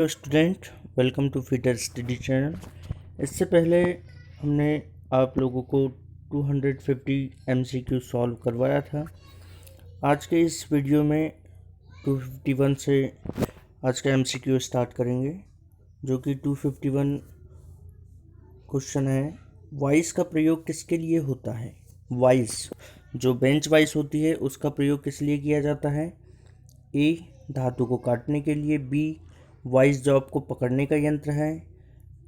Hello student, welcome to fitter study channel. इससे पहले हमने आप लोगों को 250 MCQ सॉल्व करवाया था। आज के इस वीडियो में 251 से आज का MCQ स्टार्ट करेंगे, जो कि 251 क्वेश्चन है। वाइस का प्रयोग किसके लिए होता है? वाइस जो बेंच वाइस होती है उसका प्रयोग किस लिए किया जाता है? ए, धातु को काटने के लिए। बी, वाइस जॉब को पकड़ने का यंत्र है।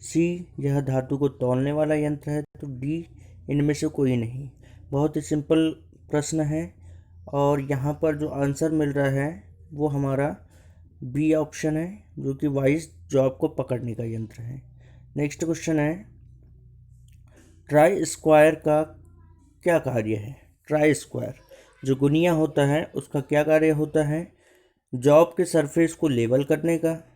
सी, यह धातु को तौलने वाला यंत्र है। तो डी, इनमें से कोई नहीं। बहुत ही सिंपल प्रश्न है और यहाँ पर जो आंसर मिल रहा है वो हमारा बी ऑप्शन है, जो कि वाइस जॉब को पकड़ने का यंत्र है। नेक्स्ट क्वेश्चन है, ट्राई स्क्वायर का क्या कार्य है? ट्राई स्क्वायर जो गुनिया होता है उसका क्या कार्य होता है? जॉब के सरफेस को लेवल करने का।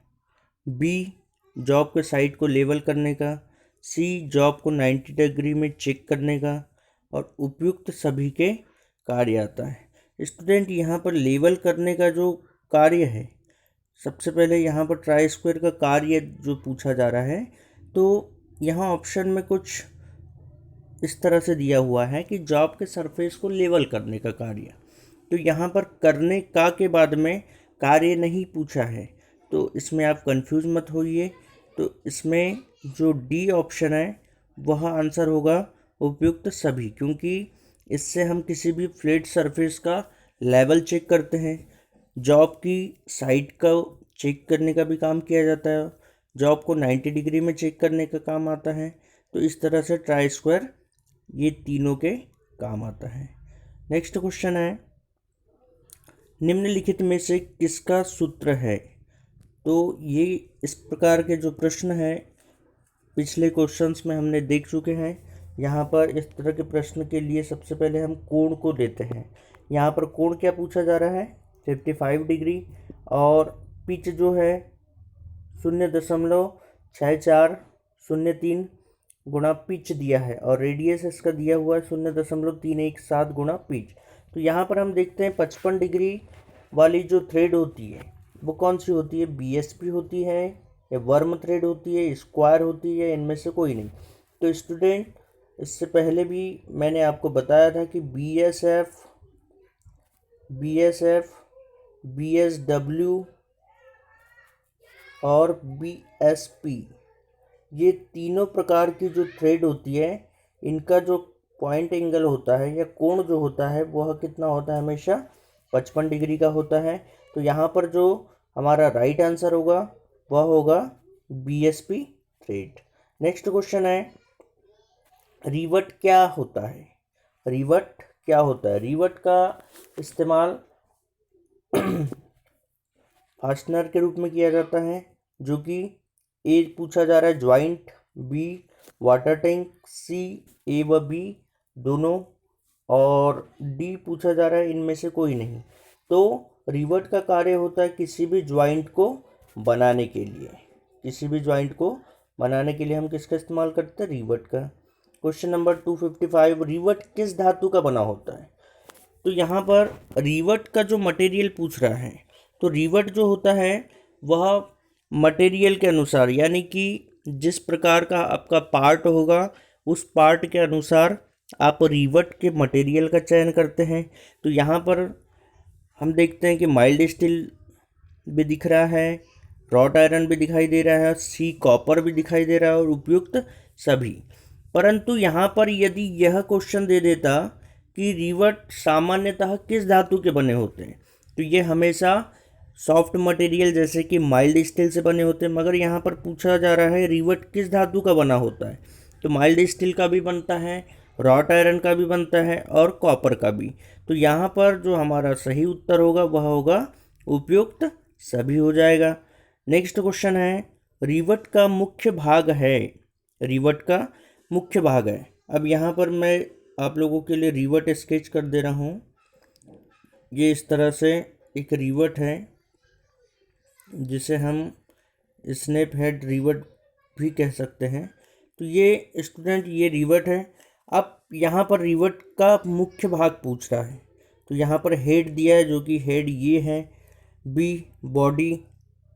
बी, जॉब के साइड को लेवल करने का। सी, जॉब को 90 डिग्री में चेक करने का। और उपयुक्त सभी के कार्य आता है। स्टूडेंट, यहाँ पर लेवल करने का जो कार्य है, सबसे पहले यहाँ पर ट्राई स्क्वायर का कार्य जो पूछा जा रहा है, तो यहाँ ऑप्शन में कुछ इस तरह से दिया हुआ है कि जॉब के सरफेस को लेवल करने का कार्य। तो यहाँ पर करने का के बाद में कार्य नहीं पूछा है, तो इसमें आप कंफ्यूज मत होइए। तो इसमें जो डी ऑप्शन है वह आंसर होगा उपयुक्त सभी, क्योंकि इससे हम किसी भी फ्लैट सरफेस का लेवल चेक करते हैं। जॉब की साइड का चेक करने का भी काम किया जाता है। जॉब को 90 डिग्री में चेक करने का काम आता है। तो इस तरह से ट्राई स्क्वायर ये तीनों के काम आता है। नेक्स्ट क्वेश्चन है, निम्नलिखित में से किसका सूत्र है? तो ये इस प्रकार के जो प्रश्न है पिछले क्वेश्चंस में हमने देख चुके हैं। यहाँ पर इस तरह के प्रश्न के लिए सबसे पहले हम कोण को लेते हैं। यहाँ पर कोण क्या पूछा जा रहा है? 55 डिग्री। और पिच जो है 0.6403 गुणा पिच दिया है, और रेडियस इसका दिया हुआ है 0.317 गुणा पिच। तो यहाँ पर हम देखते हैं 55 डिग्री वाली जो थ्रेड होती है वो कौन सी होती है? BSP होती है या वर्म थ्रेड होती है, स्क्वायर होती है, इनमें से कोई नहीं। तो स्टूडेंट, इससे पहले भी मैंने आपको बताया था कि BSF, BSW और BSP, ये तीनों प्रकार की जो थ्रेड होती है इनका जो पॉइंट एंगल होता है या कोण जो होता है वह कितना होता है? हमेशा 55 डिग्री का होता है। तो यहाँ पर जो हमारा राइट आंसर होगा वह होगा BSP थ्रेड। नेक्स्ट क्वेश्चन है, रिवट क्या होता है? रिवट क्या होता है? रिवट का इस्तेमाल फास्टनर के रूप में किया जाता है, जो कि ए पूछा जा रहा है ज्वाइंट, बी वाटर टैंक, सी ए व बी दोनों, और डी पूछा जा रहा है इनमें से कोई नहीं। तो रिवट का कार्य होता है किसी भी ज्वाइंट को बनाने के लिए। किसी भी ज्वाइंट को बनाने के लिए हम किसका इस्तेमाल करते हैं? रिवट का। क्वेश्चन नंबर 255, रिवट किस धातु का बना होता है? तो यहाँ पर रिवट का जो मटेरियल पूछ रहा है, तो रिवट जो होता है वह मटेरियल के अनुसार, यानी कि जिस प्रकार का आपका पार्ट होगा उस पार्ट के अनुसार आप रिवट के मटेरियल का चयन करते हैं। तो यहाँ पर हम देखते हैं कि माइल्ड स्टील भी दिख रहा है, रॉट आयरन भी दिखाई दे रहा है, सी कॉपर भी दिखाई दे रहा है, और उपयुक्त सभी। परंतु यहाँ पर यदि यह क्वेश्चन दे देता कि रिवट सामान्यतः किस धातु के बने होते हैं, तो ये हमेशा सॉफ्ट मटेरियल जैसे कि माइल्ड स्टील से बने होते हैं। मगर यहाँ पर पूछा जा रहा है रिवट किस धातु का बना होता है, तो माइल्ड स्टील का भी बनता है, रॉट आयरन का भी बनता है, और कॉपर का भी। तो यहाँ पर जो हमारा सही उत्तर होगा वह होगा उपयुक्त सभी हो जाएगा। नेक्स्ट क्वेश्चन है, रिवट का मुख्य भाग है? रिवट का मुख्य भाग है। अब यहाँ पर मैं आप लोगों के लिए रिवट स्केच कर दे रहा हूँ। ये इस तरह से एक रिवट है जिसे हम स्नैप हेड रिवट भी कह सकते हैं। तो ये स्टूडेंट, ये रिवट है। अब यहाँ पर रिवट का मुख्य भाग पूछ रहा है, तो यहाँ पर हेड दिया है, जो कि हेड ये है। बी, बॉडी,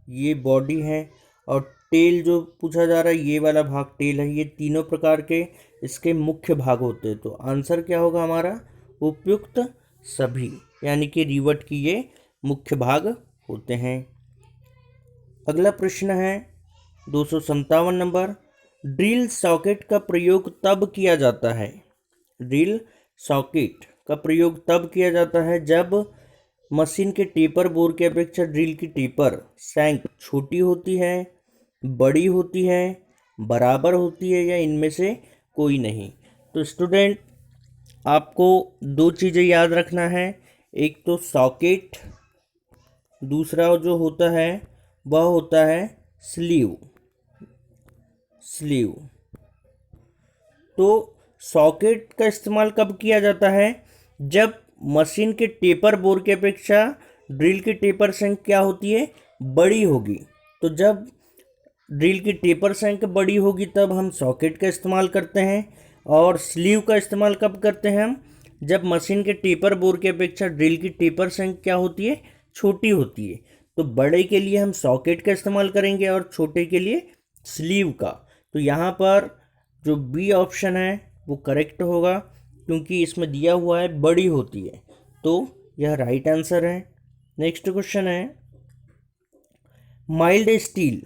ये बॉडी है। और टेल जो पूछा जा रहा है ये वाला भाग टेल है। ये तीनों प्रकार के इसके मुख्य भाग होते हैं। तो आंसर क्या होगा हमारा? उपयुक्त सभी, यानी कि रिवट की ये मुख्य भाग होते हैं। अगला प्रश्न है 257 नंबर। ड्रिल सॉकेट का प्रयोग तब किया जाता है, ड्रिल सॉकेट का प्रयोग तब किया जाता है जब मशीन के टेपर बोर की अपेक्षा ड्रिल की टेपर सैंक छोटी होती है, बड़ी होती है, बराबर होती है, या इनमें से कोई नहीं। तो स्टूडेंट आपको दो चीज़ें याद रखना है, एक तो सॉकेट, दूसरा जो होता है वह होता है स्लीव। स्लीव तो सॉकेट का इस्तेमाल कब किया जाता है? जब मशीन के टेपर बोर की अपेक्षा ड्रिल की टेपर सैंक क्या होती है? बड़ी होगी। तो जब ड्रिल की टेपर सैंक बड़ी होगी तब हम सॉकेट का इस्तेमाल करते हैं। और स्लीव का इस्तेमाल कब करते हैं हम? जब मशीन के टेपर बोर की अपेक्षा ड्रिल की टेपर सैंक क्या होती है? छोटी होती है। तो बड़े के लिए हम सॉकेट का इस्तेमाल करेंगे और छोटे के लिए स्लीव का। तो यहाँ पर जो बी ऑप्शन है वो करेक्ट होगा, क्योंकि इसमें दिया हुआ है बड़ी होती है, तो यह राइट आंसर है। नेक्स्ट क्वेश्चन है, माइल्ड स्टील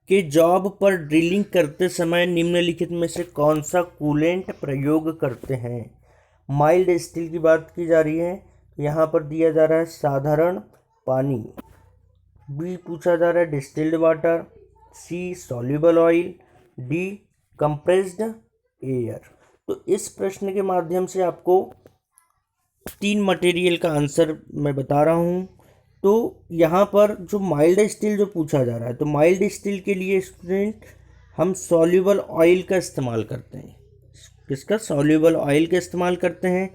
के जॉब पर ड्रिलिंग करते समय निम्नलिखित में से कौन सा कूलेंट प्रयोग करते हैं? माइल्ड स्टील की बात की जा रही है। यहाँ पर दिया जा रहा है साधारण पानी, बी पूछा जा रहा है distilled water, C soluble oil, D compressed air. तो इस प्रश्न के माध्यम से आपको 3 मटेरियल का आंसर मैं बता रहा हूँ। तो यहाँ पर जो माइल्ड स्टील जो पूछा जा रहा है, तो माइल्ड स्टील के लिए स्टूडेंट हम सॉल्युबल ऑयल का इस्तेमाल करते हैं। किसका? सॉल्युबल ऑयल का इस्तेमाल करते हैं।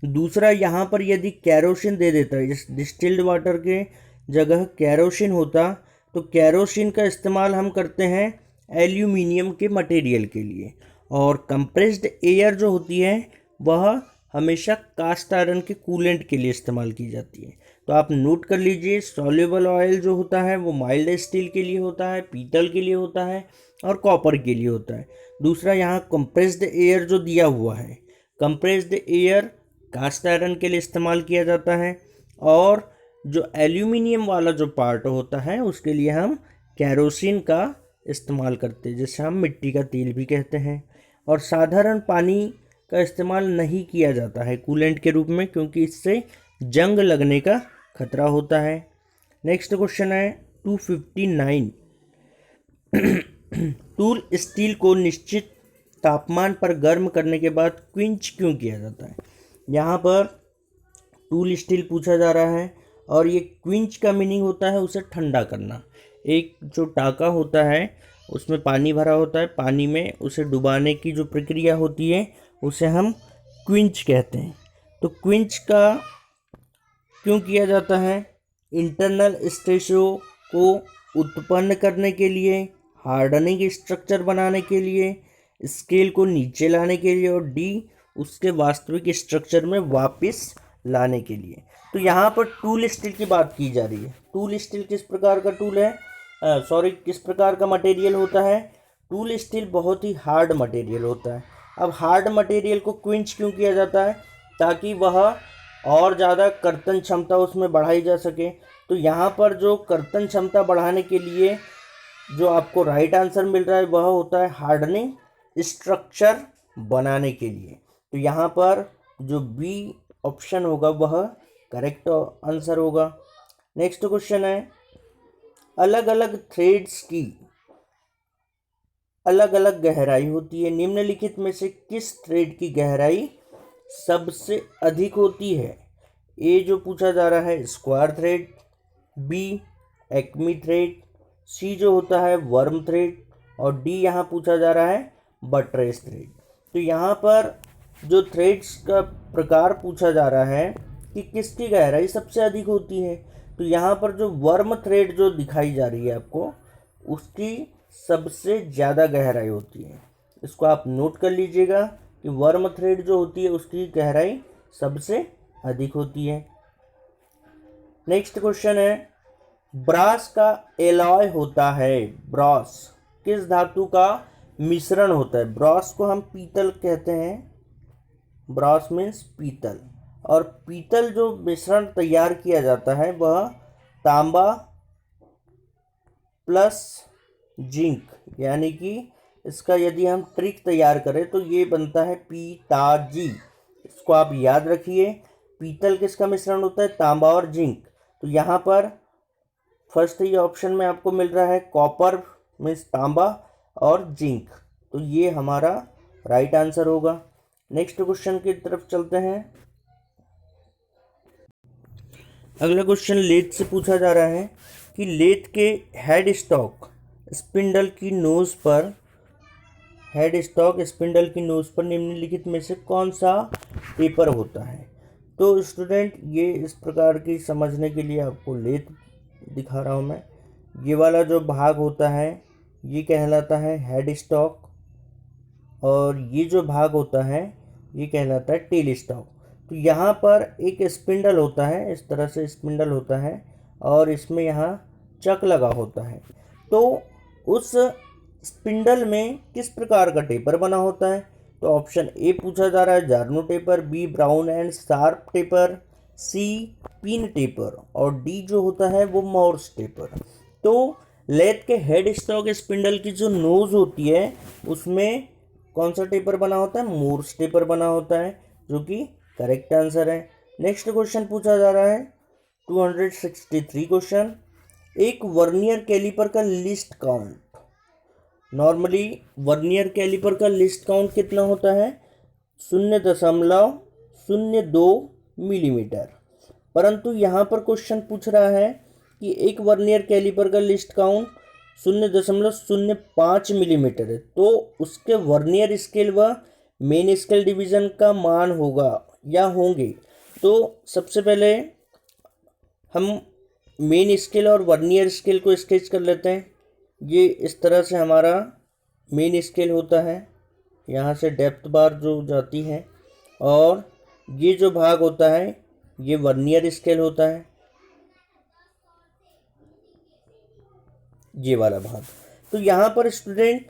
दूसरा, यहाँ पर यदि कैरोसिन दे देता है, जिस डिस्टिल्ड वाटर के जगह कैरोसिन होता, तो कैरोसिन का इस्तेमाल हम करते हैं एल्यूमिनियम के मटेरियल के लिए। और कंप्रेस्ड एयर जो होती है वह हमेशा कास्ट आयरन के कूलेंट के लिए इस्तेमाल की जाती है। तो आप नोट कर लीजिए, सॉल्युबल ऑयल जो होता है वो माइल्ड स्टील के लिए होता है, पीतल के लिए होता है और कॉपर के लिए होता है। दूसरा, यहाँ कंप्रेस्ड एयर जो दिया हुआ है, कंप्रेस्ड एयर कास्ट आयरन के लिए इस्तेमाल किया जाता है। और जो एल्यूमिनियम वाला जो पार्ट होता है उसके लिए हम कैरोसिन का इस्तेमाल करते हैं, जिसे हम मिट्टी का तेल भी कहते हैं। और साधारण पानी का इस्तेमाल नहीं किया जाता है कूलेंट के रूप में, क्योंकि इससे जंग लगने का खतरा होता है। नेक्स्ट क्वेश्चन है 259। टूल स्टील को निश्चित तापमान पर गर्म करने के बाद क्विंच क्यों किया जाता है? यहाँ पर टूल स्टील पूछा जा रहा है और ये क्विंच का मीनिंग होता है उसे ठंडा करना। एक जो टाका होता है उसमें पानी भरा होता है, पानी में उसे डुबाने की जो प्रक्रिया होती है उसे हम क्विंच कहते हैं। तो क्विंच का क्यों किया जाता है? इंटरनल स्ट्रेसों को उत्पन्न करने के लिए, हार्डनिंग स्ट्रक्चर बनाने के लिए, स्केल को नीचे लाने के लिए, और डी उसके वास्तविक स्ट्रक्चर में वापस लाने के लिए। तो यहाँ पर टूल स्टील की बात की जा रही है। टूल स्टील किस प्रकार का टूल है, किस प्रकार का मटेरियल होता है? टूल स्टील बहुत ही हार्ड मटेरियल होता है। अब हार्ड मटेरियल को क्विंच क्यों किया जाता है? ताकि वह और ज़्यादा कर्तन क्षमता उसमें बढ़ाई जा सके। तो यहाँ पर जो कर्तन क्षमता बढ़ाने के लिए जो आपको राइट आंसर मिल रहा है वह होता है हार्डनिंग स्ट्रक्चर बनाने के लिए। तो यहाँ पर जो बी ऑप्शन होगा वह करेक्ट आंसर होगा। नेक्स्ट क्वेश्चन है, अलग अलग थ्रेड्स की अलग अलग गहराई होती है, निम्नलिखित में से किस थ्रेड की गहराई सबसे अधिक होती है? ए जो पूछा जा रहा है square thread, B acme thread, C जो होता है वर्म थ्रेड, और डी यहाँ पूछा जा रहा है बटरेस थ्रेड। तो यहाँ पर जो थ्रेड्स का प्रकार पूछा जा रहा है कि किसकी गहराई सबसे अधिक होती है, तो यहाँ पर जो वर्म थ्रेड जो दिखाई जा रही है आपको, उसकी सबसे ज़्यादा गहराई होती है। इसको आप नोट कर लीजिएगा कि वर्म थ्रेड जो होती है उसकी गहराई सबसे अधिक होती है। नेक्स्ट क्वेश्चन है ब्रास का एलॉय होता है। ब्रास किस धातु का मिश्रण होता है? ब्रास को हम पीतल कहते हैं। ब्रास मीन्स पीतल। और पीतल जो मिश्रण तैयार किया जाता है वह तांबा प्लस जिंक, यानी कि इसका यदि हम ट्रिक तैयार करें तो ये बनता है पीताजी। इसको आप याद रखिए। पीतल किसका मिश्रण होता है? तांबा और जिंक। तो यहाँ पर फर्स्ट ये ऑप्शन में आपको मिल रहा है कॉपर मीन्स तांबा और जिंक, तो ये हमारा राइट आंसर होगा। नेक्स्ट क्वेश्चन की तरफ चलते हैं। अगला क्वेश्चन लेथ से पूछा जा रहा है कि लेथ के हेड स्टॉक स्पिंडल की नोज पर निम्नलिखित में से कौन सा टेपर होता है? तो स्टूडेंट ये इस प्रकार की समझने के लिए आपको लेथ दिखा रहा हूँ मैं। ये वाला जो भाग होता है ये कहलाता है हेड स्टॉक, और ये जो भाग होता है ये कहलाता है टेल स्टॉक। तो यहाँ पर एक स्पिंडल होता है, इस तरह से स्पिंडल होता है, और इसमें यहाँ चक लगा होता है। तो उस स्पिंडल में किस प्रकार का टेपर बना होता है? तो ऑप्शन ए पूछा जा रहा है Jarno taper, B Brown and Sharpe taper, C pin taper, और डी जो होता है वो मॉर्स टेपर। तो लेथ के हेड स्टॉक स्पिंडल की जो नोज होती है उसमें कौन सा टेपर बना होता है? मोर्स टेपर बना होता है, जो कि करेक्ट आंसर है। नेक्स्ट क्वेश्चन पूछा जा रहा है 263 क्वेश्चन। एक वर्नियर कैलिपर का least count. Normally vernier caliper का लिस्ट काउंट कितना होता है? 0.02 मिलीमीटर। परंतु यहाँ पर क्वेश्चन पूछ रहा है कि एक वर्नियर कैलिपर का लिस्ट काउंट 0.05 मिलीमीटर है, तो उसके वर्नियर स्केल व मेन स्केल डिवीज़न का मान होगा या होंगे। तो सबसे पहले हम मेन स्केल और वर्नियर स्केल को स्केच कर लेते हैं। ये इस तरह से हमारा मेन स्केल होता है, यहाँ से डेप्थ बार जो जाती है, और ये जो भाग होता है ये वर्नियर स्केल होता है, ये वाला भाग। तो यहाँ पर स्टूडेंट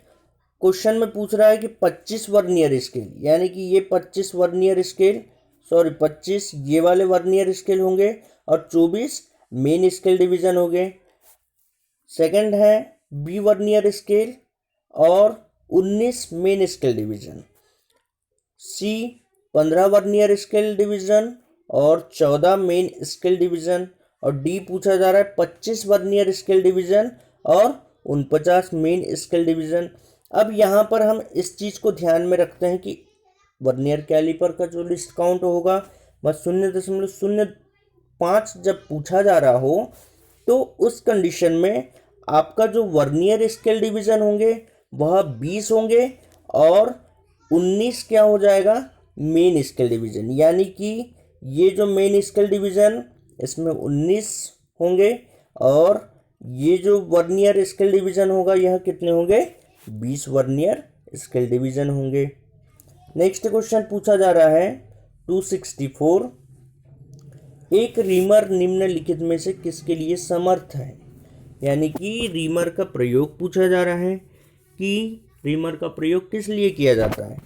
क्वेश्चन में पूछ रहा है कि 25 वर्नियर स्केल, यानी कि ये 25 वर्नियर स्केल 25 ये वाले वर्नियर स्केल होंगे और 24 मेन स्केल डिवीज़न होंगे। सेकंड है बी वर्नियर स्केल और 19 मेन स्केल डिवीज़न। सी 15 वर्नियर स्केल डिवीज़न और 14 मेन स्केल डिवीज़न। और डी पूछा जा रहा है 25 वर्नियर स्केल डिवीज़न और 49 मेन स्केल डिवीज़न। अब यहाँ पर हम इस चीज़ को ध्यान में रखते हैं कि वर्नियर कैलिपर का जो लिस्ट काउंट होगा वह 0.05 जब पूछा जा रहा हो तो उस कंडीशन में आपका जो वर्नियर स्केल डिवीज़न होंगे वह 20 होंगे और 19 क्या हो जाएगा? Main scale division. यानी कि ये जो मेन स्केल डिवीज़न इसमें 19 होंगे और ये जो वर्नियर स्केल डिवीज़न होगा यह कितने होंगे? 20 वर्नियर स्केल डिवीज़न होंगे। नेक्स्ट क्वेश्चन पूछा जा रहा है 264। एक रीमर निम्नलिखित में से किसके लिए समर्थ है? यानी कि रीमर का प्रयोग पूछा जा रहा है कि रीमर का प्रयोग किस लिए किया जाता है?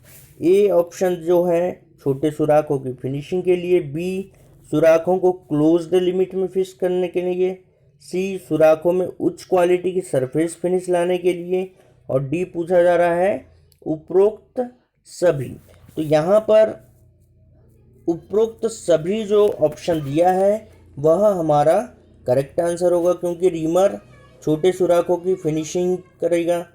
ए ऑप्शन जो है छोटे सुराखों की फिनिशिंग के लिए, बी सुराखों को क्लोज्ड लिमिट में फिक्स करने के लिए, सी सुराखों में उच्च क्वालिटी की सरफेस फिनिश लाने के लिए, और डी पूछा जा रहा है उपरोक्त सभी। तो यहाँ पर उपरोक्त सभी जो ऑप्शन दिया है वह हमारा करेक्ट आंसर होगा, क्योंकि रीमर छोटे सुराखों की फिनिशिंग करेगा,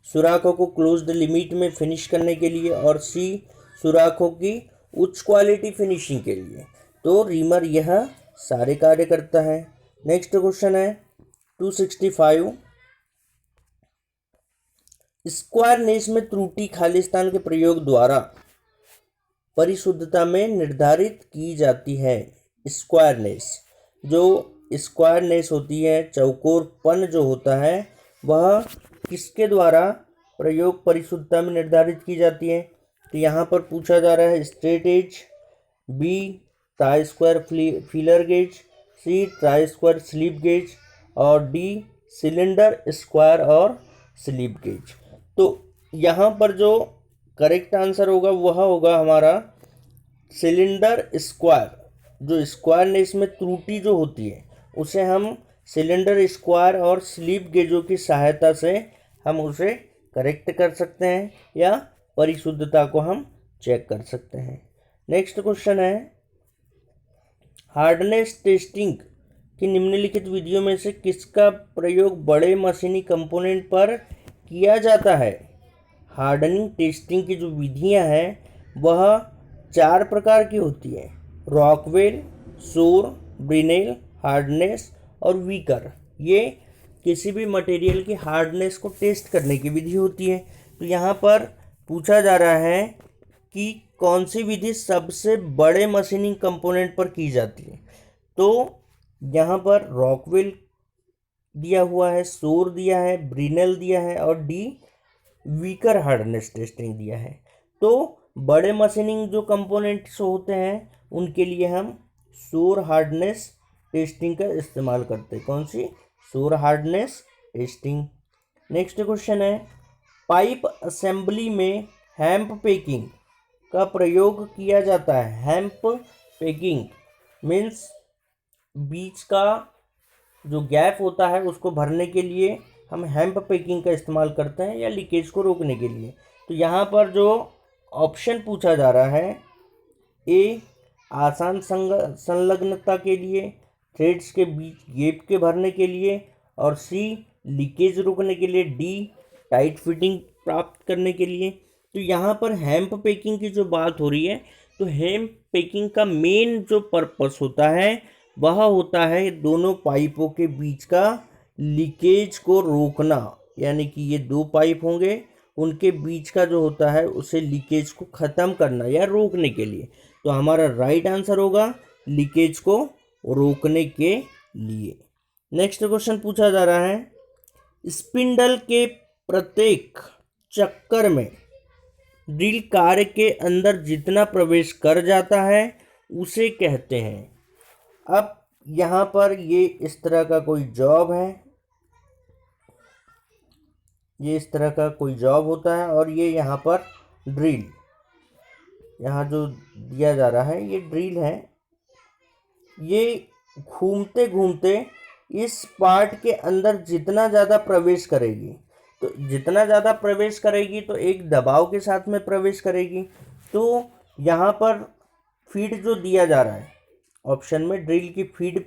सुराखों को क्लोज्ड लिमिट में फिनिश करने के लिए, और सी सुराखों की उच्च क्वालिटी फिनिशिंग के लिए। तो रीमर यह सारे कार्य करता है। नेक्स्ट क्वेश्चन है 265। स्क्वायरनेस में त्रुटि खालिस्तान के प्रयोग द्वारा परिशुद्धता में निर्धारित की जाती है। स्क्वायरनेस, जो स्क्वायरनेस होती है, चौकोरपन जो होता है, वह किसके द्वारा प्रयोग परिशुद्धता में निर्धारित की जाती है? तो यहाँ पर पूछा जा रहा है straight edge, B try square feeler gauge, C try square slip gauge, और डी सिलेंडर, स्क्वायर और स्लिप गेज। तो यहाँ पर जो करेक्ट आंसर होगा वह होगा हमारा सिलेंडर स्क्वायर। जो स्क्वायरनेस में त्रुटि जो होती है उसे हम सिलेंडर स्क्वायर और स्लिप गेजों की सहायता से हम उसे करेक्ट कर सकते हैं या परिशुद्धता को हम चेक कर सकते हैं। नेक्स्ट क्वेश्चन है, हार्डनेस टेस्टिंग की निम्नलिखित विधियों में से किसका प्रयोग बड़े मशीनी कंपोनेंट पर किया जाता है। हार्डनिंग टेस्टिंग की जो विधियां हैं वह 4 प्रकार की होती है, रॉकवेल, सोर, ब्रिनेल, हार्डनेस और वीकर। ये किसी भी मटेरियल की हार्डनेस को टेस्ट करने की विधि होती है। तो यहाँ पर पूछा जा रहा है कि कौन सी विधि सबसे बड़े मशीनिंग कंपोनेंट पर की जाती है। तो यहाँ पर रॉकवेल दिया हुआ है, सोर दिया है, ब्रिनेल दिया है और डी वीकर हार्डनेस टेस्टिंग दिया है। तो बड़े मशीनिंग जो कंपोनेंट्स होते हैं उनके लिए हम सोर हार्डनेस टेस्टिंग का इस्तेमाल करते हैं। कौन सी? सोर हार्डनेस टेस्टिंग। नेक्स्ट क्वेश्चन है, पाइप असेंबली में हैम्प पैकिंग का प्रयोग किया जाता है। हैम्प पैकिंग मीन्स बीच का जो गैप होता है उसको भरने के लिए हम हैम्प पैकिंग का इस्तेमाल करते हैं या लीकेज को रोकने के लिए। तो यहाँ पर जो ऑप्शन पूछा जा रहा है, ए आसान संलग्नता के लिए, थ्रेड्स के बीच गैप के भरने के लिए और सी लीकेज रोकने के लिए, डी टाइट फिटिंग प्राप्त करने के लिए। तो यहाँ पर हैम्प पैकिंग की जो बात हो रही है, तो हैम्प पैकिंग का मेन जो पर्पस होता है वह होता है दोनों पाइपों के बीच का लीकेज को रोकना। यानी कि ये 2 पाइप होंगे, उनके बीच का जो होता है उसे लीकेज को ख़त्म करना या रोकने के लिए। तो हमारा राइट आंसर होगा लीकेज को रोकने के लिए। नेक्स्ट क्वेश्चन पूछा जा रहा है, स्पिंडल के प्रत्येक चक्कर में ड्रिल कार्य के अंदर जितना प्रवेश कर जाता है उसे कहते हैं। अब यहाँ पर ये इस तरह का कोई जॉब है, ये इस तरह का कोई जॉब होता है और ये यहाँ पर ड्रिल, यहाँ जो दिया जा रहा है ये ड्रिल है। ये घूमते घूमते इस पार्ट के अंदर जितना ज़्यादा प्रवेश करेगी, तो जितना ज़्यादा प्रवेश करेगी तो एक दबाव के साथ में प्रवेश करेगी। तो यहाँ पर फीड जो दिया जा रहा है ऑप्शन में, ड्रिल की फीड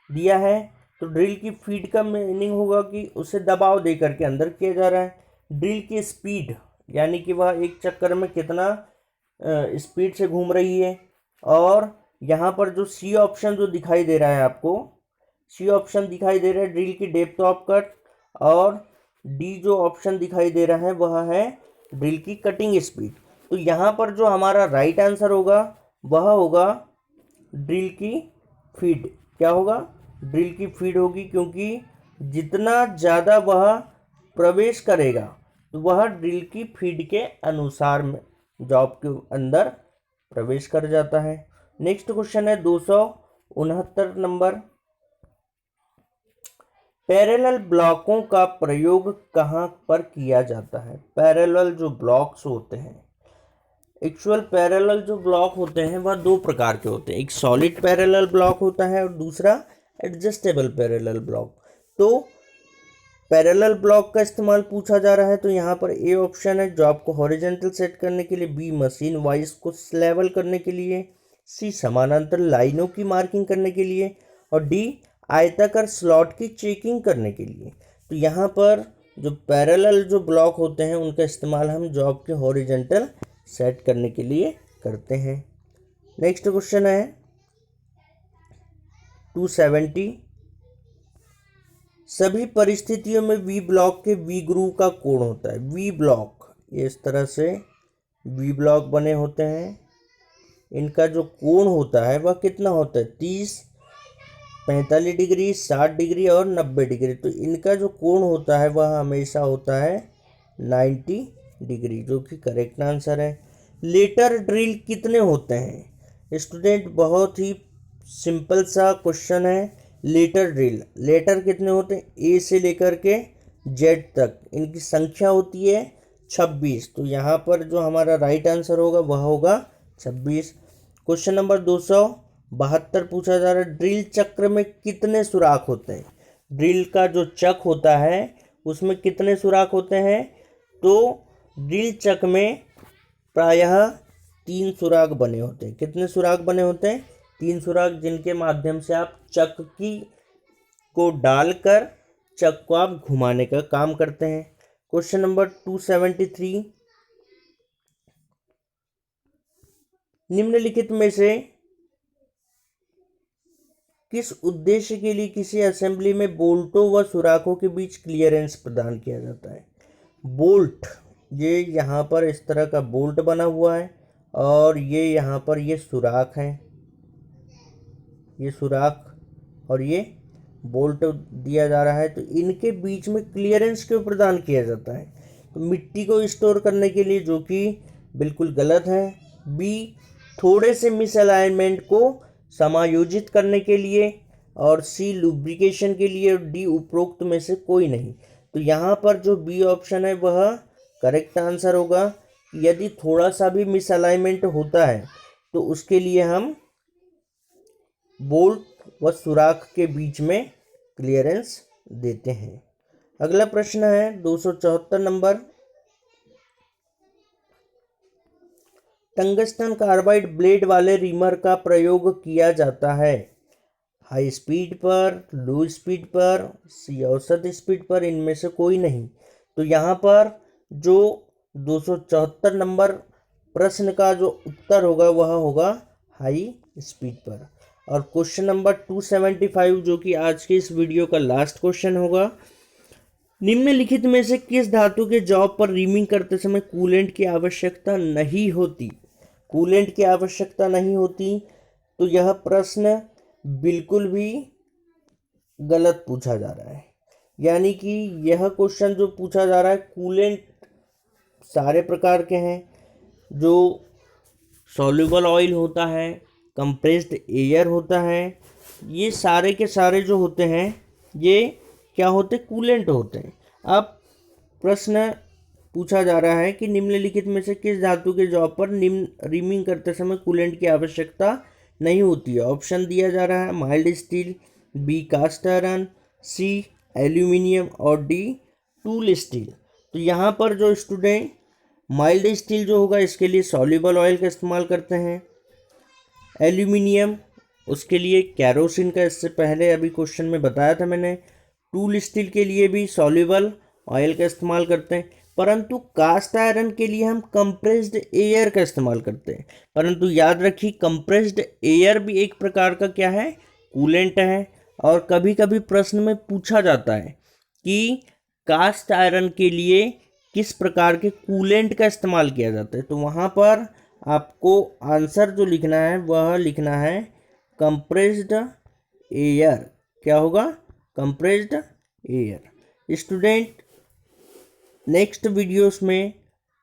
दिया है, तो ड्रिल की फीड का मीनिंग होगा कि उसे दबाव दे करके अंदर किया जा रहा है। ड्रिल की स्पीड यानी कि वह एक चक्कर में कितना स्पीड से घूम रही है। और यहाँ पर जो सी ऑप्शन जो दिखाई दे रहा है आपको, सी ऑप्शन दिखाई दे रहा है ड्रिल की डेप्थ ऑफ कट, और डी जो ऑप्शन दिखाई दे रहा है वह है ड्रिल की कटिंग स्पीड। तो यहाँ पर जो हमारा राइट आंसर होगा वह होगा ड्रिल की फीड। क्या होगा? ड्रिल की फीड होगी, क्योंकि जितना ज़्यादा वह प्रवेश करेगा तो वह ड्रिल की फीड के अनुसार में जॉब के अंदर प्रवेश कर जाता है। नेक्स्ट क्वेश्चन है 269 नंबर, पैरेलल ब्लॉकों का प्रयोग कहाँ पर किया जाता है। पैरेलल जो ब्लॉक्स होते हैं, एक्चुअल पैरेलल जो ब्लॉक होते हैं वह 2 प्रकार के होते हैं, एक सॉलिड पैरेलल ब्लॉक होता है और दूसरा एडजस्टेबल पैरेलल ब्लॉक। तो पैरेलल ब्लॉक का इस्तेमाल पूछा जा रहा है, तो यहाँ पर ए ऑप्शन है जॉब को हॉरिजॉन्टल सेट करने के लिए, बी मशीन वाइज को लेवल करने के लिए, सी समानांतर लाइनों की मार्किंग करने के लिए और डी आयताकार स्लॉट की चेकिंग करने के लिए। तो यहाँ पर जो पैरेलल जो ब्लॉक होते हैं उनका इस्तेमाल हम जॉब के हॉरिजॉन्टल सेट करने के लिए करते हैं। नेक्स्ट क्वेश्चन है 270, सभी परिस्थितियों में वी ब्लॉक के वी ग्रूव का कोण होता है। वी ब्लॉक, ये इस तरह से वी ब्लॉक बने होते हैं, इनका जो कोण होता है वह कितना होता है? 30, 45 डिग्री, 60 डिग्री और 90 डिग्री। तो इनका जो कोण होता है वह हमेशा होता है 90 डिग्री, जो कि करेक्ट आंसर है। लेटर ड्रिल कितने होते हैं? स्टूडेंट बहुत ही सिंपल सा क्वेश्चन है, लेटर ड्रिल, लेटर कितने होते हैं, ए से लेकर के जेड तक, इनकी संख्या होती है 26। तो यहाँ पर जो हमारा राइट आंसर होगा वह होगा 26। क्वेश्चन नंबर 272 पूछा जा रहा है, ड्रिल चक्र में कितने सुराख होते हैं। ड्रिल का जो चक होता है उसमें कितने सुराख होते हैं, तो ड्रिल चक में प्रायः 3 सुराख बने होते हैं। कितने सुराख बने होते हैं, 3 सुराख, जिनके माध्यम से आप चक को डालकर चक को आप घुमाने का काम करते हैं। क्वेश्चन नंबर 273, निम्नलिखित में से किस उद्देश्य के लिए किसी असेंबली में बोल्टों व सुराखों के बीच क्लियरेंस प्रदान किया जाता है। बोल्ट, ये यहाँ पर इस तरह का बोल्ट बना हुआ है और ये यहाँ पर ये सुराख है, ये सुराख और ये बोल्ट दिया जा रहा है। तो इनके बीच में क्लियरेंस क्यों प्रदान किया जाता है, तो मिट्टी को स्टोर करने के लिए, जो कि बिल्कुल गलत है। बी, थोड़े से मिसअलाइनमेंट को समायोजित करने के लिए, और सी, लुब्रिकेशन के लिए, और डी, उपरोक्त में से कोई नहीं। तो यहाँ पर जो बी ऑप्शन है वह करेक्ट आंसर होगा। यदि थोड़ा सा भी मिसअलाइनमेंट होता है तो उसके लिए हम बोल्ट व सुराख के बीच में क्लियरेंस देते हैं। अगला प्रश्न है 274 नंबर, टंगस्टन कार्बाइड ब्लेड वाले रीमर का प्रयोग किया जाता है हाई स्पीड पर, लो स्पीड पर, सी औसत स्पीड पर, इनमें से कोई नहीं। तो यहाँ पर जो 274 नंबर प्रश्न का जो उत्तर होगा वह होगा हाई स्पीड पर। और क्वेश्चन नंबर 275 जो कि आज के इस वीडियो का लास्ट क्वेश्चन होगा, निम्नलिखित में से किस धातु के जॉब पर रीमिंग करते समय कूलेंट की आवश्यकता नहीं होती। कूलेंट की आवश्यकता नहीं होती, तो यह प्रश्न बिल्कुल भी गलत पूछा जा रहा है। यानी कि यह क्वेश्चन जो पूछा जा रहा है, कूलेंट सारे प्रकार के हैं, जो सॉल्युबल ऑयल होता है, कंप्रेस्ड एयर होता है, ये सारे के सारे जो होते हैं ये क्या होते हैं, कूलेंट होते हैं। अब प्रश्न पूछा जा रहा है कि निम्नलिखित में से किस धातु के जॉब पर रीमिंग करते समय कूलेंट की आवश्यकता नहीं होती है। ऑप्शन दिया जा रहा है mild steel, B cast iron, C aluminium और डी टूल स्टील। तो यहाँ पर जो स्टूडेंट माइल्ड स्टील जो होगा इसके लिए सॉल्युबल ऑयल का इस्तेमाल करते हैं, एल्यूमिनियम उसके लिए कैरोसिन का, इससे पहले अभी क्वेश्चन में बताया था मैंने। टूल स्टील के लिए भी सॉल्युबल ऑयल का इस्तेमाल करते हैं, परंतु कास्ट आयरन के लिए हम कंप्रेस्ड एयर का इस्तेमाल करते हैं। परंतु याद रखिए कंप्रेस्ड एयर भी एक प्रकार का क्या है, कूलेंट है। और कभी कभी प्रश्न में पूछा जाता है कि कास्ट आयरन के लिए किस प्रकार के कूलेंट का इस्तेमाल किया जाता है, तो वहाँ पर आपको आंसर जो लिखना है वह लिखना है कंप्रेस्ड एयर। क्या होगा, compressed air. Student next videos में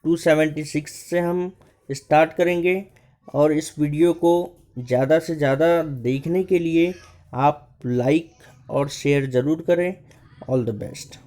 276 से हम स्टार्ट करेंगे, और इस वीडियो को ज़्यादा से ज़्यादा देखने के लिए आप लाइक और शेयर ज़रूर करें। All the best.